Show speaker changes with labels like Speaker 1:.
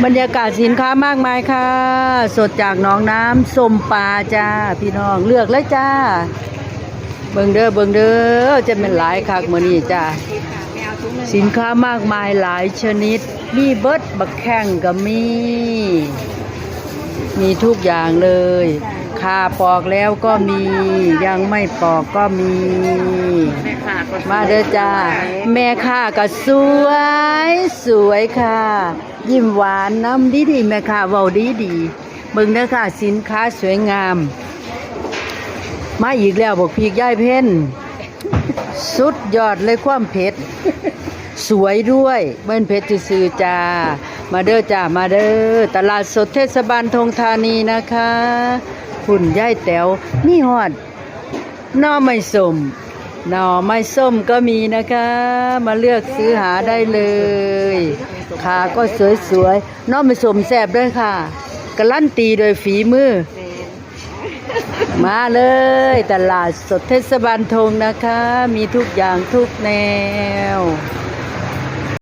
Speaker 1: บรรยากาศสินค้ามากมายค่ะสดจากหนองน้ำส้มปลาจ้าพี่น้องเลือกเลยจ้าเบิ่งเด้อเบิ่งเด้อจะเป็นหลายคักมื้อนี้จ้าสินค้ามากมายหลายชนิดมีเบิดบักแข้งก็มีทุกอย่างเลยค่าปอกแล้วก็มียังไม่ปอกก็มีมาเด้อจ้าแม่ค้าก็สวยค่ะยิ้มหวานน้ำดีแม่ค้าเว้าดีเบิ่งเด้อค่ะสินค้าสวยงามมาอีกแล้วบอกพี่ยายเพ่นสุดยอดเลยความเผ็ดสวยด้วยเบิ้นเพชรซื่อจ้ามาเด้อจ้ามาเด้อตลาดสดเทศบาลธงธานีนะคะหุ่นย่ายแต๋วมีฮอดหน่อไม้ส้มก็มีนะคะมาเลือกซื้อหาได้เลยขาก็สวยๆหน่อไม้ส้มแซ่บด้วยค่ะการันตีโดยฝีมือมาเลยตลาดสดเทศบาลธงนะคะมีทุกอย่างทุกแนว